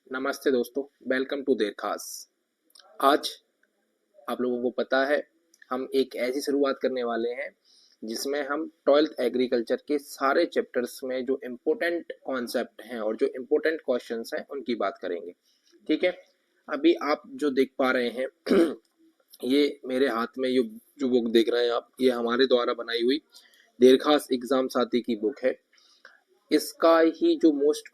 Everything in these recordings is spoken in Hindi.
नमस्ते दोस्तों, वेलकम टू देर खास। आज आप लोगों को पता है हम एक ऐसी शुरुआत करने वाले हैं जिसमें हम 12th एग्रीकल्चर के सारे चैप्टर्स में जो इम्पोर्टेंट कॉन्सेप्ट हैं और जो इम्पोर्टेंट क्वेश्चंस हैं उनकी बात करेंगे। ठीक है। अभी आप जो देख पा रहे हैं ये मेरे हाथ में ये जो बुक देख रहे हैं आप, ये हमारे द्वारा बनाई हुई देर खास एग्जाम साथी की बुक है। इसका ही जो मोस्ट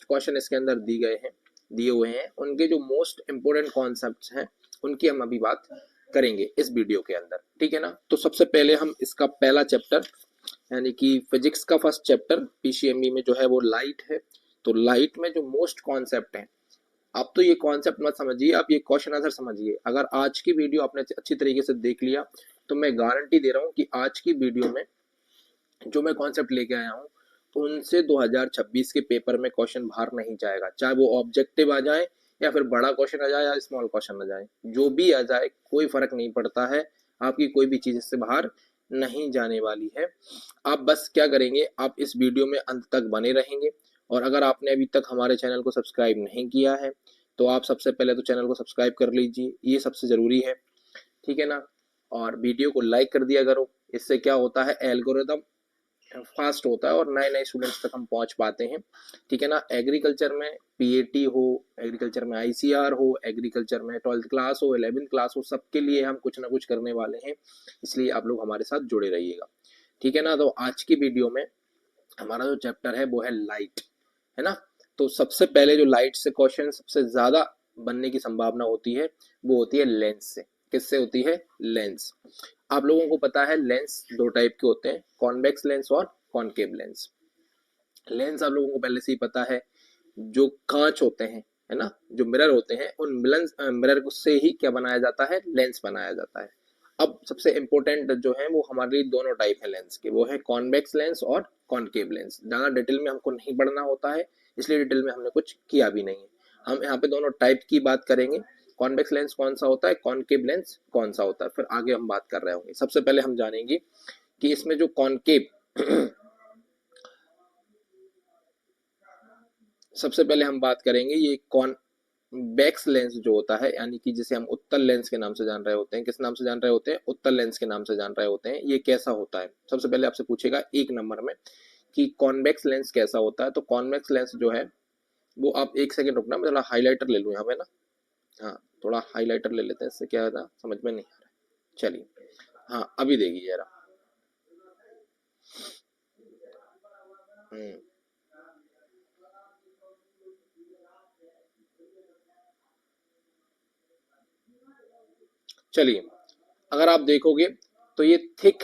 क्वेश्चन इसके अंदर दिए हुए हैं, उनके जो मोस्ट इम्पोर्टेंट कॉन्सेप्ट्स हैं उनकी हम अभी बात करेंगे इस वीडियो के अंदर। ठीक है ना। तो सबसे पहले हम इसका पहला चैप्टर यानी कि फिजिक्स का फर्स्ट चैप्टर पीसीएमबी में जो है वो लाइट है। तो लाइट में जो मोस्ट कॉन्सेप्ट है, आप तो ये कॉन्सेप्ट मत समझिए, आप ये क्वेश्चन आंसर समझिए। अगर आज की वीडियो आपने अच्छी तरीके से देख लिया तो मैं गारंटी दे रहा हूँ कि आज की वीडियो में जो मैं कॉन्सेप्ट लेके आया हूँ उनसे 2026 के पेपर में क्वेश्चन बाहर नहीं जाएगा, चाहे वो ऑब्जेक्टिव आ जाए या फिर बड़ा क्वेश्चन आ जाए या स्मॉल क्वेश्चन आ जाए, जो भी आ जाए कोई फर्क नहीं पड़ता है। आपकी कोई भी चीज इससे बाहर नहीं जाने वाली है। आप बस क्या करेंगे, आप इस वीडियो में अंत तक बने रहेंगे। और अगर आपने अभी तक हमारे चैनल को सब्सक्राइब नहीं किया है तो आप सबसे पहले तो चैनल को सब्सक्राइब कर लीजिए, ये सबसे जरूरी है। ठीक है ना। और वीडियो को लाइक कर दिया करो, इससे क्या होता है, एल्गोरिदम फास्ट होता है और नए नए स्टूडेंट्स तक हम पहुंच पाते हैं। ठीक है ना। एग्रीकल्चर में पीएटी हो, एग्रीकल्चर में आईसीआर हो, एग्रीकल्चर में 12th क्लास हो, 11th क्लास हो, सबके लिए हम कुछ ना कुछ करने वाले हैं। इसलिए आप लोग हमारे साथ जुड़े रहिएगा। ठीक है ना। तो आज की वीडियो में हमारा जो चैप्टर है वो है लाइट, है ना। तो सबसे पहले जो लाइट से क्वेश्चन सबसे ज्यादा बनने की संभावना होती है वो होती है लेंस से। किससे होती है? लेंस। आप लोगों को पता है लेंस दो टाइप के होते हैं, कॉन्वेक्स लेंस और कॉनकेव लेंस। लेंस आप लोगों को पहले से ही पता है, जो कांच होते हैं, है ना, जो मिरर होते हैं, उन मिरर से ही क्या बनाया जाता है? लेंस बनाया जाता है। अब सबसे इंपॉर्टेंट जो है वो हमारे दोनों टाइप है लेंस के, वो है कॉन्वेक्स लेंस और कॉनकेव लेंस। ज्यादा डिटेल में हमको नहीं पढ़ना होता है, इसलिए डिटेल में हमने कुछ किया भी नहीं है। हम यहाँ पे दोनों टाइप की बात करेंगे, कॉन्वेक्स लेंस कौन सा होता है, कॉनकेव लेंस कौन सा होता है, फिर आगे हम बात कर रहे होंगे। सबसे पहले हम जानेंगे कि इसमें जो कॉनकेव सबसे पहले हम बात करेंगे ये कॉन्वेक्स लेंस जो होता है, यानी कि जिसे हम उत्तल लेंस के नाम से जान रहे होते हैं। किस नाम से जान रहे होते हैं? उत्तल लेंस के नाम से जान रहे होते हैं। ये कैसा होता है, सबसे पहले आपसे पूछेगा 1 नंबर में कि कॉन्वेक्स लेंस कैसा होता है। तो कॉन्वेक्स लेंस जो है वो, आप 1 सेकंड रुकना, मैं थोड़ा हाईलाइटर ले लूँ यहाँ पे ना। हाँ, थोड़ा हाईलाइटर ले लेते हैं, इससे क्या है ना, समझ में नहीं आ रहा है। चलिए, हाँ अभी देखिए जरा। हम्म चलिए, अगर आप देखोगे तो ये thick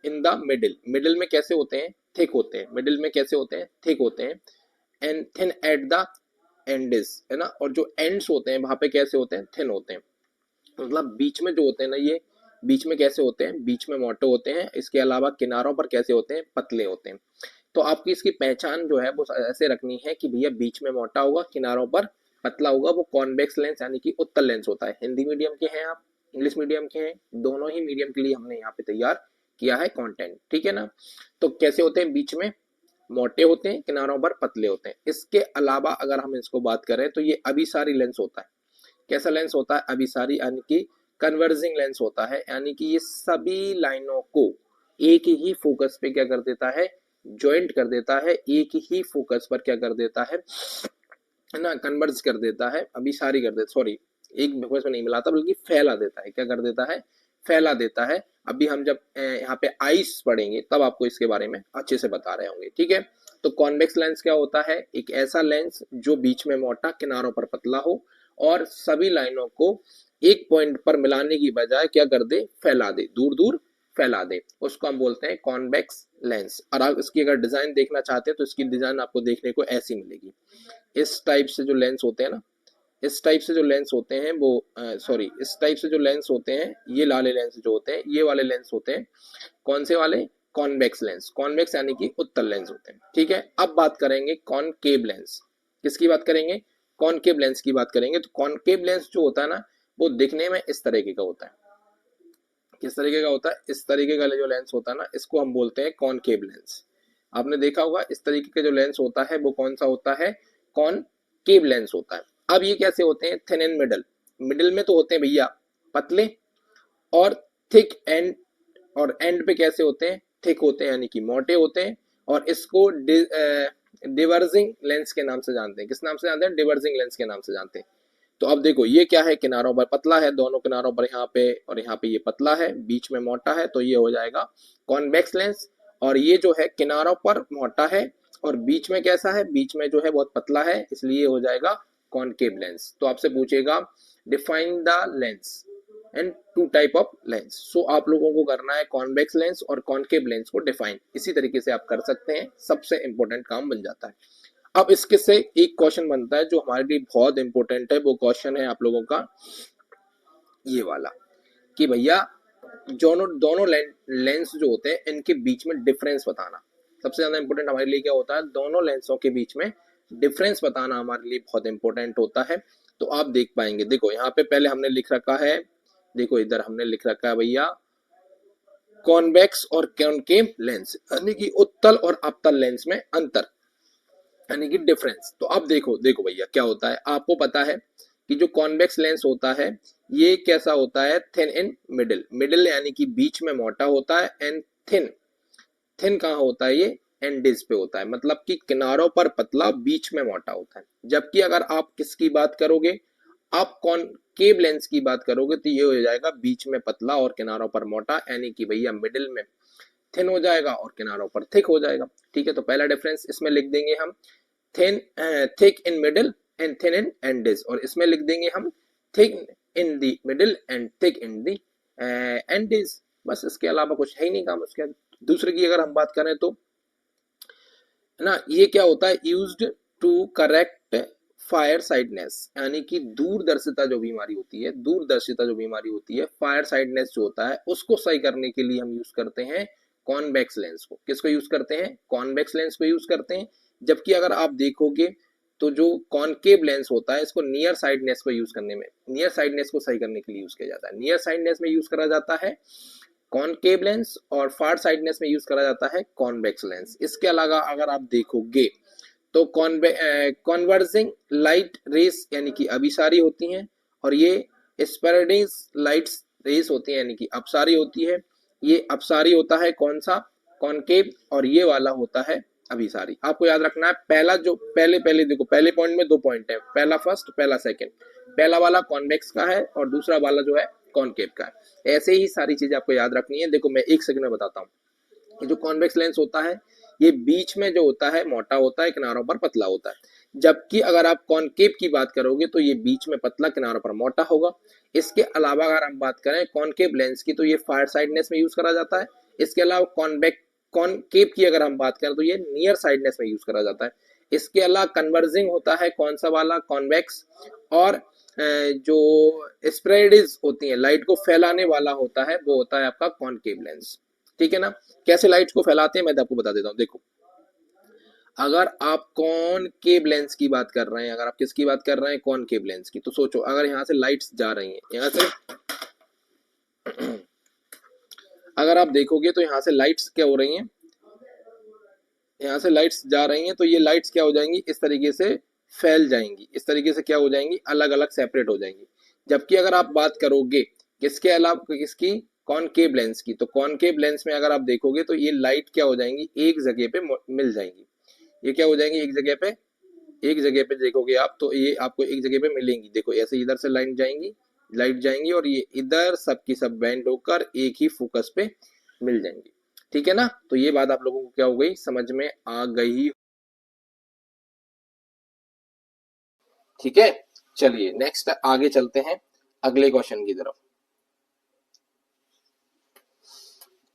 in the middle, middle में कैसे होते हैं? थिक होते हैं। मिडिल में कैसे होते हैं? थिक होते हैं। And thin at the Andes, है ना। और जो एंड्स होते हैं वहां पे कैसे होते हैं? थिन होते हैं। मतलब बीच में जो होते हैं ना, ये बीच में कैसे होते हैं? बीच में मोटे होते हैं। इसके अलावा किनारों पर कैसे होते हैं? पतले होते हैं। तो आपकी इसकी पहचान जो है वो ऐसे रखनी है कि भैया बीच में मोटा होगा, किनारों पर पतला होगा, वो कॉन्वेक्स लेंस यानी कि उत्तल लेंस होता है। हिंदी मीडियम के हैं आप, इंग्लिश मीडियम के हैं, दोनों ही मीडियम के लिए हमने यहाँ पे तैयार किया है कंटेंट। ठीक है ना। तो कैसे होते हैं? बीच में मोटे होते हैं, किनारों पर पतले होते हैं। इसके अलावा अगर हम इसको बात करें तो ये अभिसारी लेंस होता है। कैसा लेंस होता है? अभिसारी, यानी कि कन्वर्जिंग लेंस होता है, यानी कि ये सभी लाइनों को एक ही फोकस पे क्या कर देता है? ज्वाइंट कर देता है। एक ही फोकस पर क्या कर देता है ना, कन्वर्ज कर देता है। अभिसारी कर देता, सॉरी, एक फोकस में नहीं मिलाता बल्कि फैला देता है। क्या कर देता है? फैला देता है। अभी हम जब यहाँ पे आइस पढ़ेंगे तब आपको इसके बारे में अच्छे से बता रहे होंगे। ठीक है। तो कॉन्वेक्स लेंस क्या होता है? एक ऐसा लेंस जो बीच में मोटा, किनारों पर पतला हो और सभी लाइनों को एक पॉइंट पर मिलाने की बजाय क्या कर दे? फैला दे, दूर दूर फैला दे। उसको हम बोलते हैं कॉन्वेक्स लेंस। और आप इसकी अगर डिजाइन देखना चाहते हैं तो इसकी डिजाइन आपको देखने को ऐसी मिलेगी। इस टाइप से जो लेंस होते हैं ना, इस टाइप से जो लेंस होते हैं वो, सॉरी, इस टाइप से जो लेंस होते हैं, ये लाले लेंस जो होते हैं, ये वाले लेंस होते हैं कौन से वाले? Convex lens. कॉन्वेक्स यानी कि उत्तल लेंस होते हैं। ठीक है। अब बात करेंगे कॉनकेव लेंस। किसकी बात करेंगे? कॉनकेव लेंस की बात करेंगे। तो कॉनकेव लेंस जो होता है ना, वो दिखने में इस तरीके का होता है। किस तरीके का होता है? इस तरीके का जो लेंस होता है ना, इसको हम बोलते हैं कॉनकेव लेंस। आपने देखा होगा इस तरीके का जो लेंस होता है वो कौन सा होता है? कॉन कॉनकेव लेंस होता है। अब ये कैसे होते हैं, थिन एंड मिडल, मिडिल में तो होते हैं भैया पतले, और थिक एंड, और एंड पे कैसे होते हैं, थिक होते हैं यानी कि मोटे होते हैं। और इसको डिवर्जिंग लेंस के नाम से जानते हैं। किस नाम से जानते हैं, डिवर्जिंग लेंस के नाम से जानते हैं। तो अब देखो ये क्या है, किनारों पर पतला है, दोनों किनारों पर यहाँ पे और यहाँ पे ये पतला है, बीच में मोटा है, तो ये हो जाएगा कॉन्वेक्स लेंस। और ये जो है किनारों पर मोटा है और बीच में कैसा है, बीच में जो है बहुत पतला है, इसलिए हो जाएगा कॉनकेव लेंस। तो आपसे पूछेगा define the lens and two type of lens. So आप लोगों को करना है कॉन्वेक्स लेंस और कॉनकेव लेंस को डिफाइन, इसी तरीके से आप कर सकते हैं, सबसे इंपॉर्टेंट काम बन जाता है। अब इसके से एक क्वेश्चन बनता है जो हमारे लिए बहुत इंपॉर्टेंट है, वो क्वेश्चन है आप लोगों का ये वाला कि भैया दोनों दोनों लेंस जो होते हैं इनके बीच में डिफरेंस बताना। सबसे ज्यादा इंपॉर्टेंट हमारे लिए क्या होता है, दोनों लेंसों के बीच में डिफरेंस बताना हमारे लिए बहुत इंपॉर्टेंट होता है। तो आप देख पाएंगे, देखो यहाँ पे पहले हमने लिख रखा है, देखो इधर हमने लिख रखा है भैया कॉन्वेक्स और कॉनकेव लेंस, यानी कि उत्तल और अवतल लेंस में अंतर, यानी कि डिफरेंस। तो अब देखो देखो भैया क्या होता है, आपको पता है कि जो कॉन्वेक्स लेंस होता है ये कैसा होता है, थिन इन मिडिल, मिडिल यानी कि बीच में मोटा होता है, एंड थिन, थिन कहाँ होता है, ये एंडिस पे होता है, मतलब कि किनारों पर पतला बीच में मोटा होता है। जबकि अगर आप किसकी बात करोगे, आप कॉनकेव लेंस की बात करोगे तो ये हो जाएगा बीच में पतला और किनारों पर मोटा, यानी कि भैया मिडिल में थिन हो जाएगा और किनारों पर थिक हो जाएगा। ठीक है, तो पहला डिफरेंस इसमें लिख देंगे हम thin, thick in middle and thin in Andes, और इसमें लिख देंगे हम thick in the middle and thick in the Andes. बस इसके अलावा कुछ है ही नहीं काम उसके। दूसरे की अगर हम बात करें तो है ना, ये क्या होता है, used to correct far sightedness, यानी कि दूरदर्शिता जो बीमारी होती है, दूरदर्शिता जो बीमारी होती है, फायर साइडनेस जो होता है उसको सही करने के लिए हम यूज करते हैं कॉन्वेक्स लेंस को। किसको यूज करते हैं, कॉन्वेक्स लेंस को यूज करते हैं। जबकि अगर आप देखोगे तो जो कॉनकेव लेंस होता है इसको नियर साइडनेस को यूज करने में, नियर साइडनेस को सही करने के लिए यूज किया जाता है। नियर साइडनेस में यूज करा जाता है कॉनकेव लेंस और फार साइडनेस में यूज करा जाता है कॉन्वेक्स लेंस। इसके अलावा अगर आप देखोगे तो कॉन्वर्जिंग लाइट रेस यानी कि अभिसारी होती हैं, और ये स्पेरेडिस लाइट्स रेस होती हैं यानी कि अपसारी होती है। ये अपसारी होता है कौन सा, कॉनकेव, और ये वाला होता है अभिसारी। आपको याद रखना है, पहला जो पहले पहले देखो, पहले पॉइंट में दो पॉइंट है, पहला फर्स्ट पहला सेकंड, पहला वाला कॉन्वेक्स का है और दूसरा वाला जो है कॉनकेव का है। ऐसे ही सारी चीजें आपको याद रखनी है। देखो मैं एक सेकंड में बताता हूँ। ये जो कॉन्वेक्स लेंस होता है ये बीच में जो होता है मोटा होता है, किनारों पर पतला होता है। जबकि अगर आप कॉनकेव की बात करोगे तो ये बीच में पतला, किनारों पर मोटा होगा। इसके अलावा अगर हम बात करें कॉनकेव लेंस की तो ये फार साइडनेस में यूज करा जाता है। इसके अलावा कॉनकेव की अगर हम बात करें तो ये नियर साइडनेस में यूज करा जाता है। इसके अलावा कन्वर्जिंग होता है कौन सा वाला, कॉन्वेक्स, और जो स्प्रेडिज होती है, लाइट को फैलाने वाला होता है, वो होता है आपका कॉनकेव लेंस। ठीक है ना। कैसे लाइट्स को फैलाते हैं मैं आपको बता देता हूँ। देखो अगर आप कॉनकेव लेंस की बात कर रहे हैं, अगर आप किसकी बात कर रहे हैं, कॉनकेव लेंस की, तो सोचो अगर यहाँ से लाइट्स जा रही हैं, यहाँ से अगर आप देखोगे तो यहाँ से लाइट्स क्या हो रही हैं, यहाँ से लाइट्स जा रही हैं, तो ये लाइट्स क्या हो जाएंगी, इस तरीके से फैल जाएंगी, इस तरीके से क्या हो जाएंगी, अलग अलग सेपरेट हो जाएंगी। जबकि अगर आप बात करोगे किसके अलावा, किसकी, कॉनकेव लेंस की, तो कॉनकेव लेंस में अगर आप देखोगे तो ये लाइट क्या हो जाएंगी, एक जगह पे मिल जाएंगी। ये क्या हो जाएंगी, एक जगह पे, एक जगह पे देखोगे आप तो ये आपको एक जगह पे मिलेंगी। देखो ऐसे इधर से लाइन जाएंगी, लाइट जाएंगी, और ये इधर सब की सब बैंड होकर एक ही फोकस पे मिल जाएंगी। ठीक है ना। तो ये बात आप लोगों को क्या हो गई, समझ में आ गई। ठीक है, चलिए नेक्स्ट आगे चलते हैं अगले क्वेश्चन की तरफ।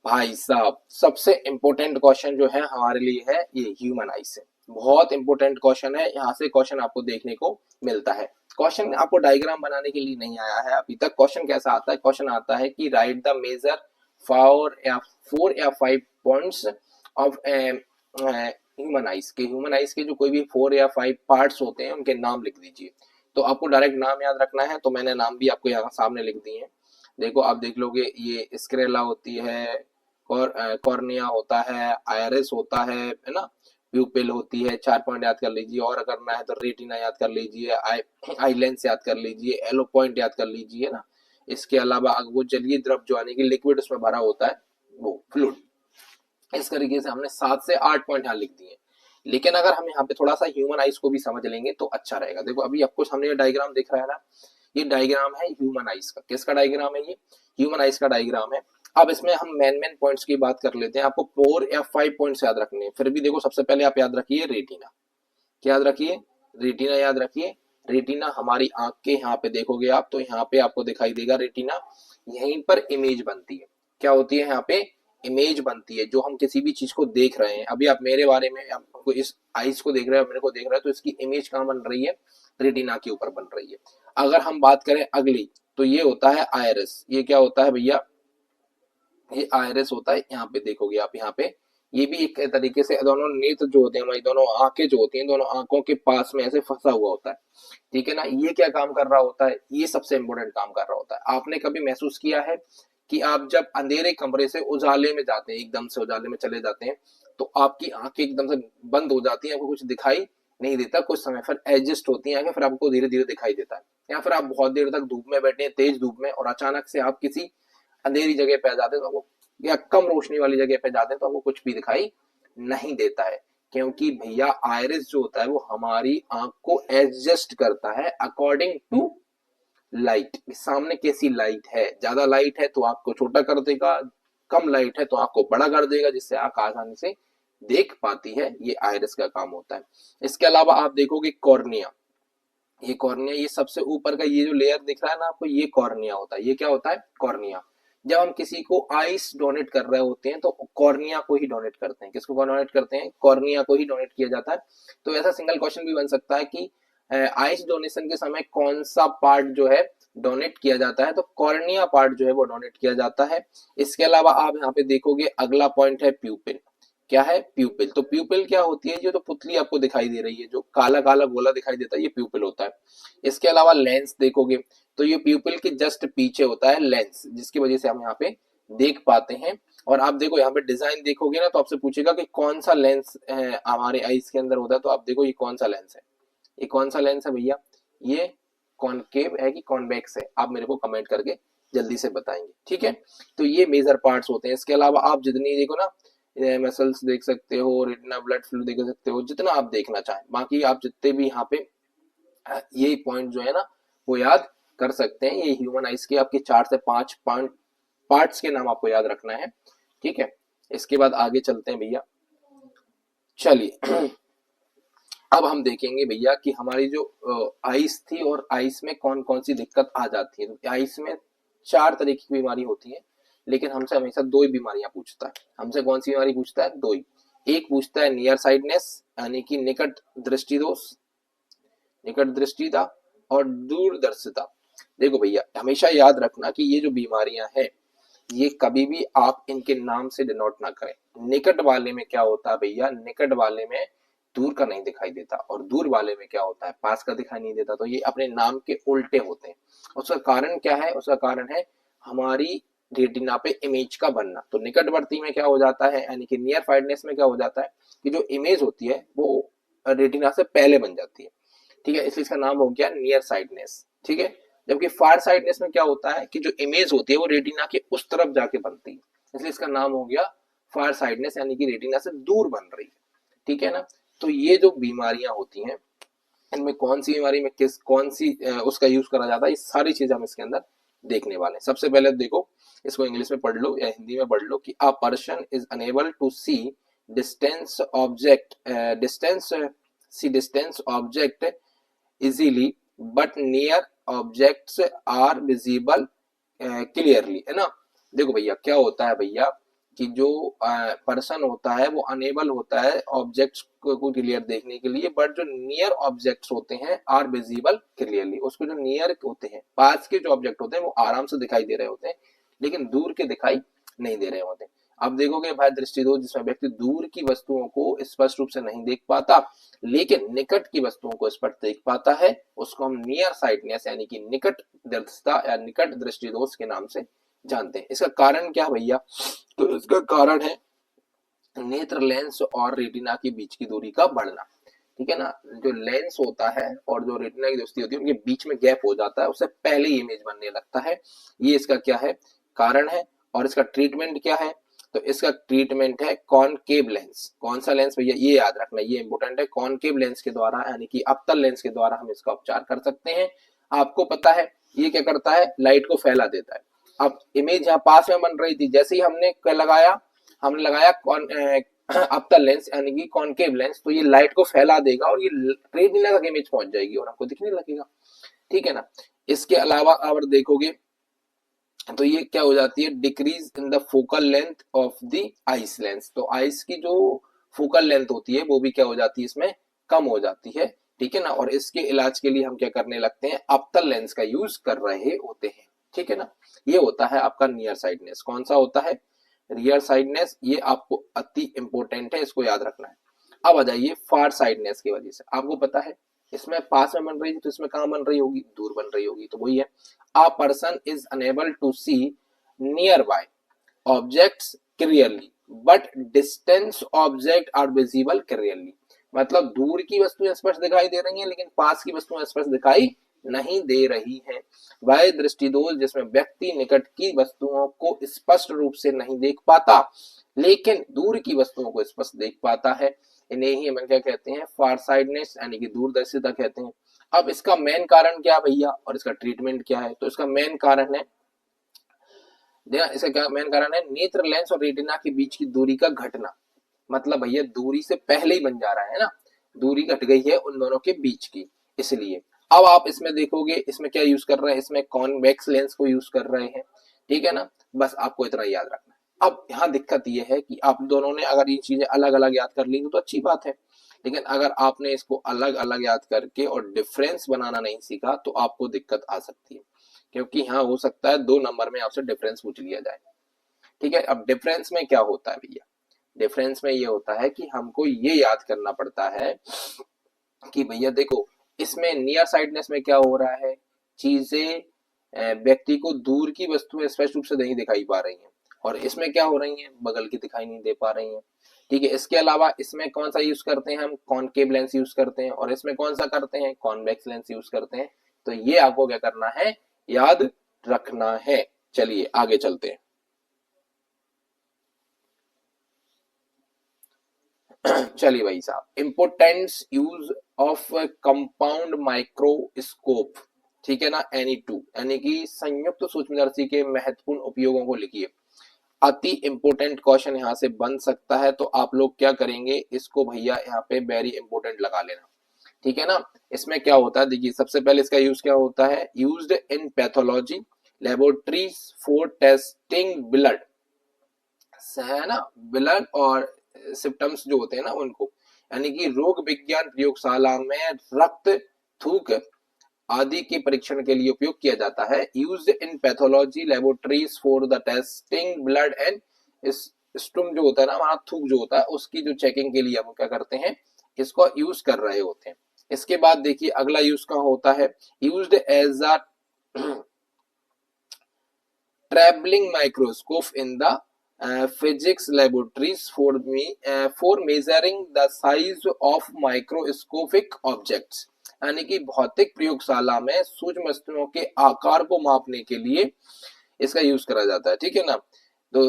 भाई साहब सबसे इंपॉर्टेंट क्वेश्चन जो है हमारे लिए है ये ह्यूमन आई से, बहुत इंपॉर्टेंट क्वेश्चन है। यहाँ से क्वेश्चन आपको देखने को मिलता है। क्वेश्चन आपको डायग्राम बनाने के लिए नहीं आया है अभी तक। क्वेश्चन कैसा आता है, क्वेश्चन आता है कि राइट द मेजर फोर या five points of human eyes के, ह्यूमन आइज के जो कोई भी 4 या 5 पार्ट्स होते हैं उनके नाम लिख दीजिए। तो आपको डायरेक्ट नाम याद रखना है, तो मैंने नाम भी आपको यहाँ सामने लिख दिए हैं। देखो आप देख लोगे, ये स्क्रेला होती है, कॉर्निया होता है, आयरिस होता है ना, प्यूपिल होती है, 4 पॉइंट याद कर लीजिए, और अगर करना है तो रेटिना याद कर लीजिए, आई लेंस याद कर लीजिए, एलो पॉइंट याद कर लीजिए ना। इसके अलावा वो जलीय द्रव जो यानी कि लिक्विड उसमें भरा होता है वो फ्लूइड। इस तरीके से हमने 7 से 8 पॉइंट यहाँ लिख दिए। लेकिन अगर हम यहाँ पे थोड़ा सा ह्यूमन आइज को भी समझ लेंगे तो अच्छा रहेगा। देखो अभी आपको सामने ये डायग्राम दिख रहा है ना, ये डायग्राम है ह्यूमन आइज का। किसका डायग्राम है ये? ह्यूमन आइज का डायग्राम है। अब इसमें हम मेन पॉइंट्स की बात कर लेते हैं। आपको 4 या 5 पॉइंट्स याद रखने हैं। फिर भी देखो सबसे पहले आप याद रखिए रेटिना। क्या याद रखिए? रेटिना याद रखिए। रेटिना हमारी आंख के यहाँ पे देखोगे आप तो यहाँ पे आपको दिखाई देगा रेटिना। यहीं पर इमेज बनती है। क्या होती है यहाँ पे? इमेज बनती है। जो हम किसी भी चीज को देख रहे हैं, अभी आप मेरे बारे में, आपको इस आइस को देख रहे हो, मेरे को देख रहे हो, तो इसकी इमेज कहाँ बन रही है? रेटिना के ऊपर बन रही है। अगर हम बात करें अगली, तो ये होता है आयरिस। ये क्या होता है भैया? ये आयरिस होता है। यहाँ पे देखोगे आप, यहाँ पे ये भी एक तरीके से दोनों नेत्र जो होते हैं, हमारी दोनों आंखें जो होती हैं, दोनों आंखों के पास में ऐसे फंसा हुआ होता है। ठीक है ना। ये क्या काम कर रहा होता है? ये सबसे इंपॉर्टेंट काम कर रहा होता है। आपने कभी महसूस किया है कि आप जब अंधेरे कमरे से उजाले में जाते हैं, एकदम से उजाले में चले जाते हैं, तो आपकी आंखें एकदम से बंद हो जाती हैं, आपको कुछ दिखाई नहीं देता। कुछ समय फिर एडजस्ट होती हैं आंखें, फिर आपको धीरे धीरे दिखाई देता है। या फिर आप बहुत देर तक धूप में बैठे हैं, तेज धूप में, और अचानक से आप किसी अंधेरी जगह पे आ जाते हैं तो आपको, या कम रोशनी वाली जगह पे जाते हैं तो आपको कुछ भी दिखाई नहीं देता है। क्योंकि भैया आयरिस जो होता है वो हमारी आंख को एडजस्ट करता है अकॉर्डिंग टू लाइट। सामने कैसी लाइट है, ज्यादा लाइट है तो आंख को छोटा कर देगा, कम लाइट है तो आंख को बड़ा कर देगा, जिससे आंख आसानी से देख पाती है। ये आयरिस का काम होता है। इसके अलावा आप देखोगे कॉर्निया। ये कॉर्निया, ये सबसे ऊपर का ये जो लेयर दिख रहा है ना आपको, ये कॉर्निया होता है। ये क्या होता है? कॉर्निया। जब हम किसी को आइस डोनेट कर रहे होते हैं तो कॉर्निया को ही डोनेट करते हैं। किसको डोनेट करते हैं? कॉर्निया को ही डोनेट किया जाता है। तो ऐसा सिंगल क्वेश्चन भी बन सकता है कि आइस डोनेशन के समय कौन सा पार्ट जो है डोनेट किया जाता है, तो कॉर्निया पार्ट जो है वो डोनेट किया जाता है। इसके अलावा आप यहाँ पे देखोगे अगला पॉइंट है प्यूपिल। क्या है? प्यूपिल। तो प्यूपिल क्या होती है? ये तो पुतली आपको दिखाई दे रही है, जो काला काला गोला दिखाई देता है, ये प्यूपिल होता है। इसके अलावा लेंस देखोगे तो ये प्यूपिल के जस्ट पीछे होता है लेंस, जिसकी वजह से हम यहाँ पे देख पाते हैं। और आप देखो यहाँ पे डिजाइन देखोगे ना, तो आपसे पूछेगा कि कौन सा लेंस हमारे आईज के अंदर होता है। तो आप देखो ये कौन सा लेंस है? ये कौन सा लेंस है भैया? ये कॉनकेव है कि कॉन्वेक्स है? आप मेरे को कमेंट करके जल्दी से बताएंगे। ठीक है। तो ये मेजर पार्ट्स होते हैं। इसके अलावा आप जितनी देखो ना, मसल्स देख सकते हो, रेटिना, ब्लड फ्लो देख सकते हो, जितना आप देखना चाहें। बाकी आप जितने भी यहाँ पे ये पॉइंट जो है ना वो याद कर सकते हैं। ये ह्यूमन आइज के आपके 4 से 5 पार्ट्स के नाम आपको याद रखना है। ठीक है। इसके बाद आगे चलते हैं भैया। चलिए अब हम देखेंगे भैया कि हमारी जो आइस थी और आइस में कौन कौन सी दिक्कत आ जाती है। तो आइस में 4 तरह की बीमारी होती है, लेकिन हमसे हमेशा 2 ही बीमारियां पूछता है। हमसे कौन सी बीमारी पूछता है? 2 ही। एक पूछता है नियर साइडनेस यानी कि निकट दृष्टि दोष, निकट दृष्टिता, और दूरदर्शिता। देखो भैया हमेशा याद रखना कि ये जो बीमारियां हैं ये कभी भी आप इनके नाम से डिनोट ना करें। निकट वाले में क्या होता है भैया? निकट वाले में दूर का नहीं दिखाई देता, और दूर वाले में क्या होता है? पास का दिखाई नहीं देता। तो ये अपने नाम के उल्टे होते हैं। उसका कारण क्या है? उसका कारण है हमारी रेटिना पे इमेज का बनना। तो निकटवर्ती में क्या हो जाता है, यानी कि नियर फाइडनेस में क्या हो जाता है कि जो इमेज होती है वो रेटिना से पहले बन जाती है। ठीक है। इसलिए इसका नाम हो गया नियर साइडनेस। ठीक है। जबकि फार साइडनेस में क्या होता है कि जो इमेज होती है वो रेटिना के उस तरफ जाके बनती है, इसलिए इसका नाम हो गया फार साइडनेस, यानी कि रेटिना से दूर बन रही है। ठीक है ना। तो ये जो बीमारियां होती हैं, इनमें कौन सी बीमारी में किस कौन सी उसका यूज करा जाता है, ये सारी चीजें हम इसके अंदर देखने वाले हैं। सबसे पहले देखो, इसको इंग्लिश में पढ़ लो या हिंदी में पढ़ लो कि a person is unable to see distance object, distance object easily but near objects are visible clearly, है ना। देखो भैया क्या होता है भैया कि जो पर्सन होता है वो अनेबल होता है ऑब्जेक्ट्स को क्लियर देखने के लिए, बट जो नियर ऑब्जेक्ट्स होते हैं आर विजिबल क्लियरली। उसको जो नियर होते हैं, पास के जो ऑब्जेक्ट होते हैं वो आराम से दिखाई दे रहे होते हैं, लेकिन दूर के दिखाई नहीं दे रहे होते। अब देखोगे भाई दृष्टिदोष, जिसमें व्यक्ति दूर की वस्तुओं को स्पष्ट रूप से नहीं देख पाता लेकिन निकट की वस्तुओं को स्पष्ट देख पाता है, उसको हम नियर साइटनेस यानी कि निकट दृष्टता या निकट दृष्टिदोष के नाम से जानते हैं। इसका कारण क्या भैया? तो इसका कारण है नेत्र लेंस और रेटिना के बीच की दूरी का बढ़ना। ठीक है ना, जो लेंस होता है और जो रेटिना की दोस्ती होती है उनके बीच में गैप हो जाता है, उससे पहले ही इमेज बनने लगता है। ये इसका क्या है, कारण है। और इसका ट्रीटमेंट क्या है, तो इसका ट्रीटमेंट है कॉनकेव लेंस। कौन सा लेंस भैया, ये याद रखना, ये इंपॉर्टेंट है। कॉनकेव लेंस के द्वारा यानी कि अवतल लेंस के द्वारा हम इसका उपचार कर सकते हैं। आपको पता है ये क्या करता है, लाइट को फैला देता है। अब इमेज यहाँ पास में बन रही थी, जैसे ही हमने हमने लगाया अवतल लेंस यानी कि कॉनकेव लेंस, तो ये लाइट को फैला देगा और ये रेटिना तक इमेज पहुंच जाएगी और आपको दिखने लगेगा। ठीक है ना। इसके अलावा अगर देखोगे तो ये क्या हो जाती है, decrease in the focal length of the ice lens. तो आइस की जो फोकल लेंथ होती है वो भी क्या हो जाती है, इसमें कम हो जाती है। ठीक है ना। और इसके इलाज के लिए हम क्या करने लगते हैं, अवतल लेंस का यूज कर रहे होते हैं। ठीक है ना। ये होता है आपका नियर साइडनेस। कौन सा होता है, रियर साइडनेस। ये आपको अति इंपॉर्टेंट है, इसको याद रखना है। अब आ जाइए फार साइडनेस की वजह से। आपको पता है इसमें पास में बन रही थी तो इसमें कहां बन रही होगी, दूर बन रही होगी। तो वही है, a person is unable to see nearby objects clearly but distant objects are visible clearly। मतलब दूर की वस्तुएं स्पष्ट दिखाई दे रही हैं लेकिन पास की वस्तुएं स्पष्ट दिखाई नहीं दे रही हैं। वह दृष्टिदोष जिसमें व्यक्ति निकट की वस्तुओं को स्पष्ट रूप से नहीं देख पाता लेकिन दूर की वस्तुओं को स्पष्ट देख पाता है, इन्हें ही हम क्या कहते हैं, फार साइडनेस यानी कि दूरदर्शिता कहते हैं। अब इसका मेन कारण क्या भैया और इसका ट्रीटमेंट क्या है, तो इसका मेन कारण है, इसका क्या मेन कारण है, नेत्र लेंस और रेटिना के बीच की दूरी का घटना। मतलब भैया दूरी से पहले ही बन जा रहा है ना, दूरी घट गई है उन दोनों के बीच की, इसलिए। अब आप इसमें देखोगे इसमें क्या यूज कर रहे हैं, इसमें कॉन्वेक्स लेंस को यूज कर रहे हैं। ठीक है ना, बस आपको इतना याद रखना है। अब यहाँ दिक्कत ये है कि आप दोनों ने अगर ये चीजें अलग अलग याद कर ली तो अच्छी बात है, लेकिन अगर आपने इसको अलग अलग याद करके और डिफरेंस बनाना नहीं सीखा तो आपको दिक्कत आ सकती है, क्योंकि यहाँ हो सकता है 2 नंबर में आपसे डिफरेंस पूछ लिया जाए। ठीक है, अब डिफरेंस में क्या होता है भैया, डिफरेंस में ये होता है कि हमको ये याद करना पड़ता है कि भैया देखो इसमें नियर साइडनेस में क्या हो रहा है, चीजें व्यक्ति को दूर की वस्तुएं स्पष्ट रूप से नहीं दिखाई पा रही हैं, और इसमें क्या हो रही हैं, बगल की दिखाई नहीं दे पा रही हैं। ठीक है, इसके अलावा इसमें कौन सा यूज करते हैं, हम कॉनकेव लेंस यूज करते हैं, और इसमें कौन सा करते हैं, कॉन्वेक्स लेंस यूज करते हैं। तो ये आपको क्या करना है, याद रखना है। चलिए आगे चलते हैं। चलिए भाई साहब, importance use of compound microscope. ठीक है ना, Any2 यानी कि संयुक्त सूक्ष्मदर्शी के महत्वपूर्ण उपयोगों को लिखिए। अति इंपोर्टेंट क्वेश्चन यहाँ से बन सकता है, तो आप लोग क्या करेंगे, इसको भैया यहाँ पे वेरी इंपोर्टेंट लगा लेना। ठीक है ना, इसमें क्या होता है, देखिए सबसे पहले इसका यूज क्या होता है, used in pathology laboratories for testing blood, है ना, ब्लड और सिम्टम्स जो होते हैं ना उनको, यानी कि रोग विज्ञान प्रयोगशाला में रक्त, थूक आदि के परीक्षण के लिए उपयोग किया जाता है। Used in pathology laboratories for the testing blood and stool जो होता है ना, हमारा थूक जो होता है उसकी जो चेकिंग के लिए हम क्या करते हैं, इसको यूज कर रहे होते हैं। इसके बाद देखिए अगला यूज कहाँ होता है, used as a travelling microscope in the physics laboratories for measuring the size of microscopic objects, यानी कि भौतिक प्रयोगशाला में सूक्ष्म वस्तुओं के आकार को मापने के लिए इसका यूज करा जाता है। ठीक है ना, तो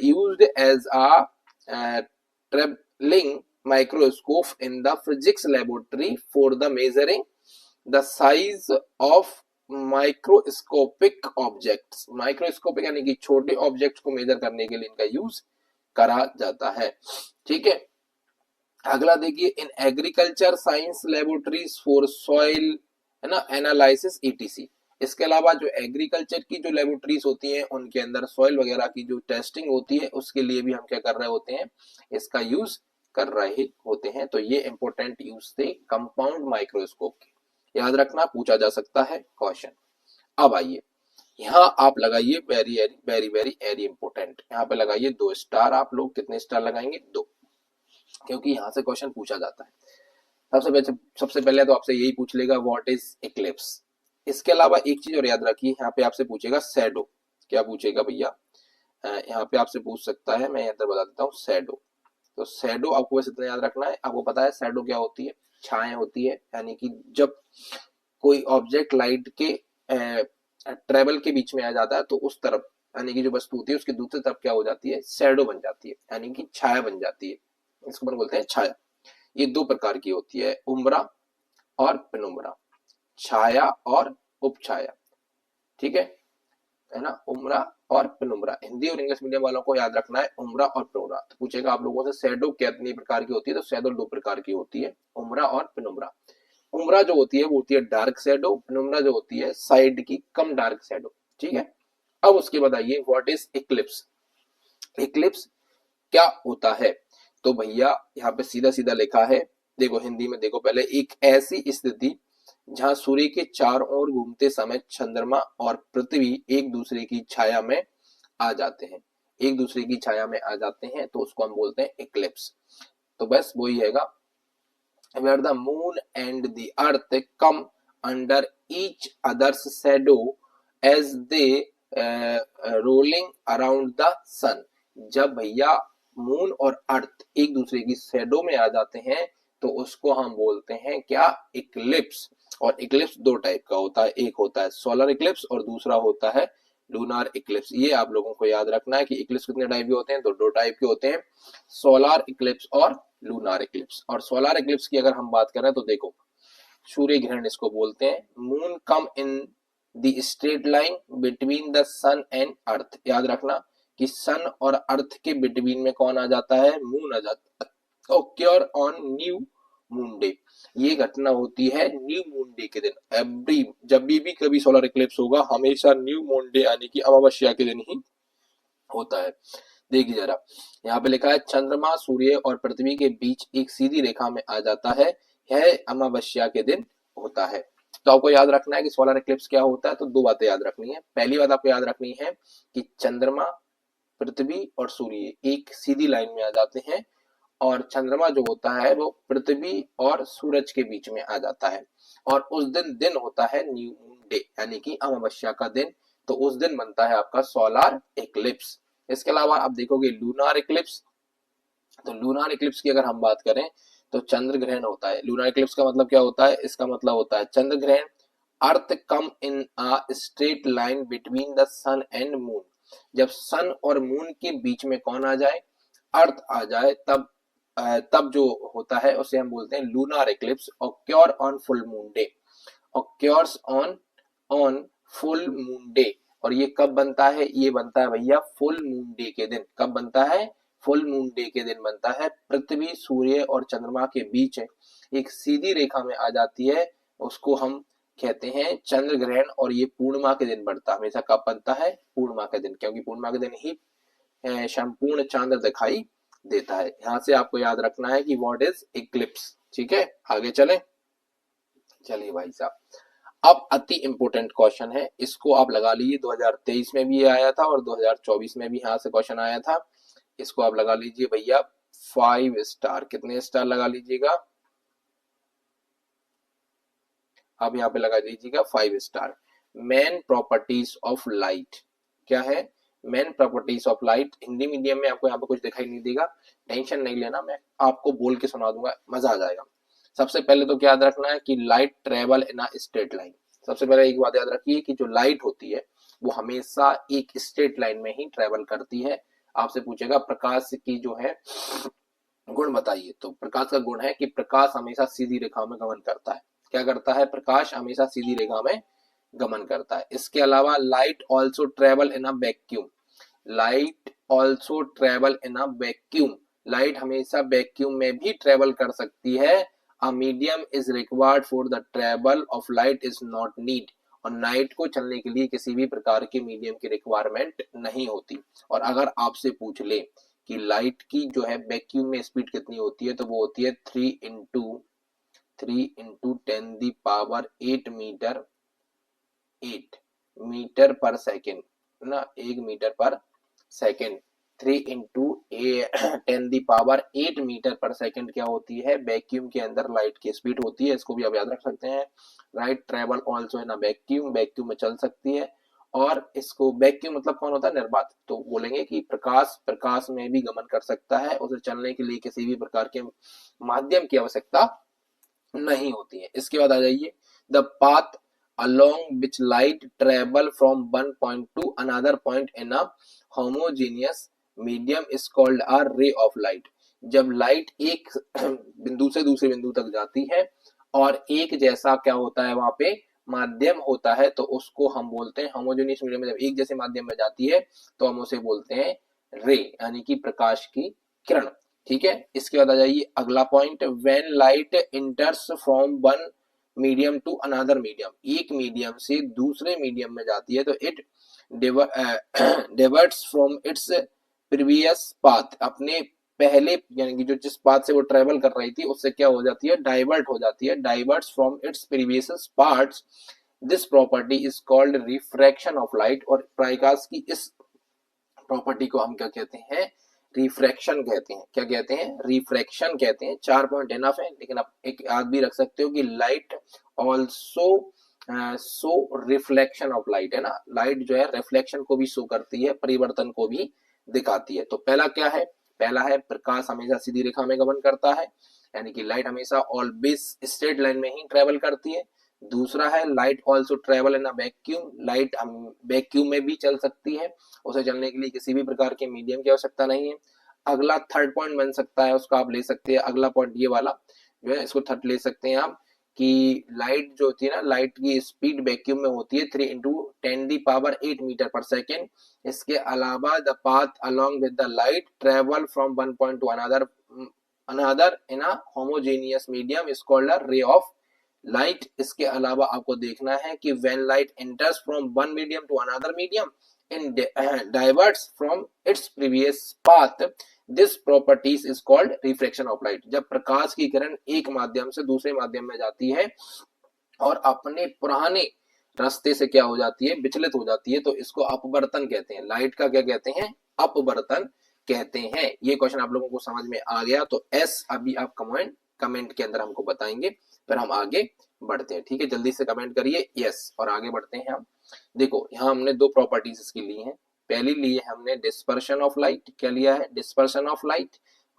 used as a travelling microscope in the physics laboratory for the measuring the size of microscopic objects. Microscopic यानी कि छोटे ऑब्जेक्ट्स को मेजर करने के लिए इनका यूज करा जाता है। ठीक है, अगला देखिए, in agriculture science laboratories for soil, है ना, एनालिसिस ईटीसी। इसके अलावा जो एग्रीकल्चर की जो लेबोरेटरीज होती हैं उनके अंदर सॉइल वगैरह की जो टेस्टिंग होती है उसके लिए भी हम क्या कर रहे होते हैं, इसका यूज कर रहे होते हैं। तो ये इंपॉर्टेंट यूज थे कंपाउंड माइक्रोस्कोप के, याद रखना, पूछा जा सकता है क्वेश्चन। अब आइए यहाँ आप लगाइए very very very very important, यहाँ पे लगाइए 2 स्टार। आप लोग कितने स्टार लगाएंगे, 2, क्योंकि यहाँ से क्वेश्चन पूछा जाता है। सबसे पहले तो आपसे यही पूछ लेगा व्हाट इज इक्लिप्स। इसके अलावा एक चीज और याद रखिए, यहाँ पे आपसे पूछेगा शैडो। क्या पूछेगा भैया, यहाँ पे आपसे पूछ सकता है, मैं इधर बता देता हूँ, शैडो। तो शैडो आपको बस इतना याद रखना है, आपको पता है शैडो क्या होती है, छाया होती है, यानी कि जब कोई ऑब्जेक्ट लाइट के ट्रेवल के बीच में आ जाता है तो उस तरफ, यानी कि जो वस्तु होती है उसकी दूसरी तरफ क्या हो जाती है, शैडो बन जाती है, यानी कि छाया बन जाती है, इसको अपन बोलते हैं छाया। ये दो प्रकार की होती है, उम्ब्रा और पेनुम्ब्रा, छाया और उपछाया, ठीक है ना, उम्ब्रा और पेनुम्ब्रा। हिंदी और इंग्लिश मीडियम वालों को याद रखना है उम्ब्रा और पेनुम्ब्रा। तो पूछेगा आप लोगों से शैडो कितनी प्रकार की होती है, तो शैडो दो प्रकार की होती है, उम्ब्रा और पेनुम्ब्रा। उम्ब्रा जो होती है वो होती है डार्क शैडो, पेनुम्ब्रा जो होती है साइड की कम डार्क शैडो, ठीक है। अब उसके बताइए व्हाट इज इक्लिप्स। इक्लिप्स क्या होता है, तो भैया यहाँ पे सीधा सीधा लिखा है, देखो हिंदी में देखो पहले, एक ऐसी स्थिति जहां सूर्य के चारों ओर घूमते समय चंद्रमा और पृथ्वी एक दूसरे की छाया में आ जाते हैं, एक दूसरे की छाया में आ जाते हैं, तो उसको हम बोलते हैं इक्लिप्स। तो बस वही हैगा, where the moon and the earth come under each other's shadow as they rolling around the sun। जब भैया मून और अर्थ एक दूसरे की शैडो में आ जाते हैं तो उसको हम बोलते हैं क्या, इक्लिप्स। और इक्लिप्स दो टाइप का होता है, एक होता है सोलर इक्लिप्स और दूसरा होता है लूनार इक्लिप्स। ये आप लोगों को याद रखना है कि इक्लिप्स कितने टाइप के होते हैं, तो दो टाइप के होते हैं, सोलर इक्लिप्स और लूनार इक्लिप्स। और सोलर इक्लिप्स की अगर हम बात करें तो देखो, सूर्य ग्रहण इसको बोलते हैं, moon come in the straight line between the sun and earth. याद रखना कि सन और अर्थ के बिटवीन में कौन आ जाता है, मून आ जाता है। Occur on new moon day, ये घटना होती है न्यू मून डे के दिन। एवरी जब भी कभी सोलर इक्लिप्स होगा हमेशा न्यू मून डे यानी कि अमावस्या के दिन ही होता है। देखिए जरा, यहाँ पे लिखा है चंद्रमा सूर्य और पृथ्वी के बीच एक सीधी रेखा में आ जाता है, यह अमावस्या के दिन होता है। तो आपको याद रखना है कि सोलर इक्लिप्स क्या होता है, तो दो बातें याद रखनी है। पहली बात आपको याद रखनी है कि चंद्रमा, पृथ्वी और सूर्य एक सीधी लाइन में आ जाते हैं, और चंद्रमा जो होता है वो पृथ्वी और सूरज के बीच में आ जाता है, और उस दिन होता है न्यू मून डे यानी कि अमावस्या का दिन। तो उस दिन बनता है आपका सोलर इक्लिप्स। इसके अलावा आप देखोगे लूनार इक्लिप्स, तो लूनार इक्लिप्स की अगर हम बात करें तो चंद्र ग्रहण होता है। लूनार इक्लिप्स का मतलब क्या होता है, इसका मतलब होता है चंद्र ग्रहण, earth come in a straight line between the sun and moon. जब सन और मून के बीच में कौन आ जाए, अर्थ आ जाए, तब जो होता है उसे हम बोलते हैं lunar eclipse. Occur on full moon day, occurs on on full moon day. और ये कब बनता है, ये बनता है भैया फुल मून डे के दिन। कब बनता है, फुल मून डे के दिन बनता है। पृथ्वी सूर्य और चंद्रमा के बीच एक सीधी रेखा में आ जाती है, उसको हम कहते हैं चंद्र ग्रहण। और ये पूर्णिमा के दिन बढ़ता है, हमेशा कब बनता है, पूर्णिमा के दिन, क्योंकि पूर्णिमा के दिन ही संपूर्ण चांद दिखाई देता है। यहाँ से आपको याद रखना है कि व्हाट इज इक्लिप्स, ठीक है। आगे चले, चलिए भाई साहब, अब अति इंपोर्टेंट क्वेश्चन है, इसको आप लगा लीजिए, 2023 में भी ये आया था और 2024 में भी यहाँ से क्वेश्चन आया था। इसको आप लगा लीजिए भैया 5 स्टार। कितने स्टार लगा लीजिएगा, आप यहाँ पे लगा दीजिएगा 5 star. Main properties of light, क्या है, main properties of light. Hindi medium में आपको यहाँ पे कुछ दिखाई नहीं देगा, टेंशन नहीं लेना, मैं आपको बोल के सुना दूंगा, मजा आ जाएगा। सबसे पहले तो क्या याद रखना है कि light travel in a straight line. सबसे पहले एक बात याद रखिए कि जो लाइट होती है वो हमेशा एक स्ट्रेट लाइन में ही ट्रेवल करती है। आपसे पूछेगा प्रकाश की जो है गुण बताइए, तो प्रकाश का गुण है कि प्रकाश हमेशा सीधी रेखा में गमन करता है। क्या करता है, प्रकाश हमेशा सीधी रेखा में गमन करता है। इसके अलावा light also travel in a vacuum, light also travel in a vacuum, light हमेशा वैक्यूम में भी ट्रेवल कर सकती है। A medium is required for the travel of light is not need, और नाइट को चलने के लिए किसी भी प्रकार के मीडियम की रिक्वायरमेंट नहीं होती। और अगर आपसे पूछ ले कि लाइट की जो है वैक्यूम में स्पीड कितनी होती है, तो वो होती है 3 × 10⁸ मीटर 8 मीटर पर सेकेंड ना, 1 मीटर पर सेकेंड। 3 × 10⁸ मीटर पर सेकेंड क्या होती है, वैक्यूम के अंदर लाइट की स्पीड होती है। इसको भी आप याद रख सकते हैं। Light travel also in a vacuum, vacuum में चल सकती है। और इसको वैक्यूम मतलब कौन होता है, निर्वात। तो बोलेंगे कि प्रकाश में भी गमन कर सकता है, उसे चलने के लिए किसी भी प्रकार के माध्यम की आवश्यकता नहीं होती है। इसके बाद आ जाइए, the path along which light travel from one point to another point in a homogeneous medium is called a ray of light। जब लाइट एक बिंदु से दूसरे बिंदु तक जाती है और एक जैसा क्या होता है वहां पे माध्यम होता है, तो उसको हम बोलते हैं होमोजेनियस मीडियम में जब एक जैसे माध्यम में जाती है तो हम उसे बोलते हैं रे, यानी कि प्रकाश की किरण। ठीक है, इसके बाद आ जाइए अगला point, when light enters from one medium to another medium, एक मीडियम से दूसरे मीडियम में जाती है तो it diverts from its previous path, अपने पहले यानी कि जो जिस पाथ से वो ट्रेवल कर रही थी उससे क्या हो जाती है, डाइवर्ट हो जाती है, diverts from its previous paths. This property is called refraction of light. और प्रकाश की इस प्रॉपर्टी को हम क्या कहते हैं, रिफ्रैक्शन कहते हैं। क्या कहते हैं, रिफ्रैक्शन कहते हैं। 4 पॉइंट इनफ है, लेकिन आप एक याद भी रख सकते हो कि light also so reflection of light है ना, लाइट जो है रिफ्लेक्शन को भी शो करती है, परिवर्तन को भी दिखाती है। तो पहला क्या है, पहला है प्रकाश हमेशा सीधी रेखा में गमन करता है, यानी कि लाइट हमेशा ऑलवेज स्ट्रेट लाइन में ही ट्रेवल करती है। दूसरा है light also travel in a vacuum, light vacuum में भी चल सकती है, उसे चलने के लिए किसी भी प्रकार के मीडियम की आवश्यकता नहीं है। अगला थर्ड पॉइंट बन सकता है, उसको आप ले सकते हैं, अगला पॉइंट ये वाला जो है इसको थर्ड ले सकते हैं आप, कि लाइट जो होती है ना, लाइट की स्पीड वैक्यूम में होती है 3 × 10⁸ मीटर पर सेकेंड। इसके अलावा the path along with the light travel from one point to another in a homogeneous medium is called a ray of light. इसके अलावा आपको देखना है कि when light enters from one medium to another medium and diverts from its previous path, this properties is called refraction of light। जब प्रकाश की किरण एक माध्यम से दूसरे माध्यम में जाती है और अपने पुराने रास्ते से क्या हो जाती है, विचलित हो जाती है, तो इसको अपवर्तन कहते हैं। लाइट का क्या कहते हैं, अपवर्तन कहते हैं। ये क्वेश्चन आप लोगों को समझ में आ गया तो एस अभी आप कमेंट के अंदर हमको बताएंगे, फिर हम आगे बढ़ते हैं। ठीक है, जल्दी से कमेंट करिए यस और आगे बढ़ते हैं हम। देखो यहाँ हमने दो प्रॉपर्टीज इसकी ली हैं। पहली ली है हमने डिस्पर्शन ऑफ लाइट, क्या लिया है, डिस्पर्शन ऑफ लाइट,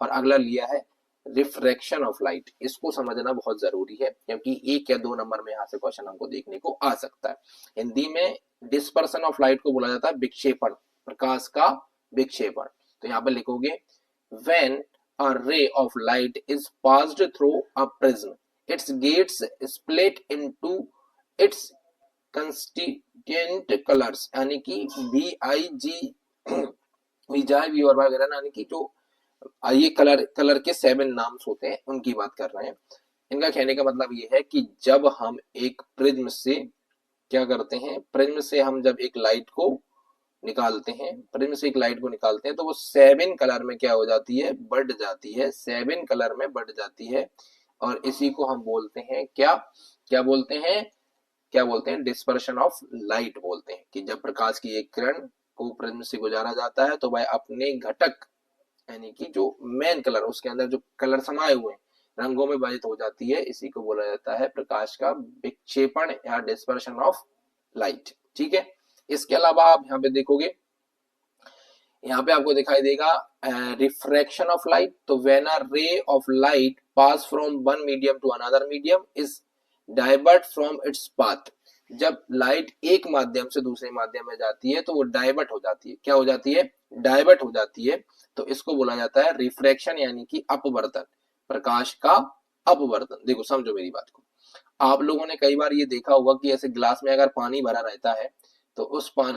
और अगला लिया है रिफ्रैक्शन ऑफ लाइट। इसको समझना बहुत जरूरी है क्योंकि 1 या 2 नंबर में यहाँ से क्वेश्चन हमको देखने को आ सकता है। हिंदी में डिस्पर्शन ऑफ लाइट को बोला जाता है विक्षेपण, प्रकाश का विक्षेपण। तो यहाँ पर लिखोगे when a ray of light is passed through a prism, its gates split into its constituent colors, यानी कि VI और वगैरह, यानी कि जो ये कलर के 7 नाम्स होते हैं उनकी बात कर रहे हैं। इनका कहने का मतलब ये है कि जब हम एक प्रिज्म से क्या करते हैं, प्रिज्म से हम जब एक लाइट को निकालते हैं, प्रिज्म से एक लाइट को निकालते हैं तो वो 7 कलर में क्या हो जाती है, बढ़ जाती है, 7 कलर में बढ़ जाती है। और इसी को हम बोलते हैं क्या, क्या बोलते हैं, डिस्पर्शन ऑफ लाइट बोलते हैं। कि जब प्रकाश की एक किरण को प्रिज्म से गुजारा जाता है तो वह अपने घटक यानी कि जो मेन कलर, उसके अंदर जो कलर समाये हुए रंगों में विभाजित हो जाती है, इसी को बोला जाता है प्रकाश का विक्षेपण या डिस्पर्शन ऑफ लाइट। ठीक है, इसके अलावा आप यहाँ पे देखोगे, यहाँ पे आपको दिखाई देगा रिफ्रैक्शन ऑफ लाइट। तो when a ray of light pass from one medium to another medium is divert from its path, जब लाइट एक माध्यम से दूसरे माध्यम में जाती है तो वो डाइवर्ट हो जाती है, क्या हो जाती है, डाइवर्ट हो जाती है। तो इसको बोला जाता है रिफ्रैक्शन यानी कि अपवर्तन, प्रकाश का अपवर्तन। देखो समझो मेरी बात को, आप लोगों ने कई बार ये देखा होगा कि ऐसे ग्लास में अगर पानी भरा रहता है तो उस पानी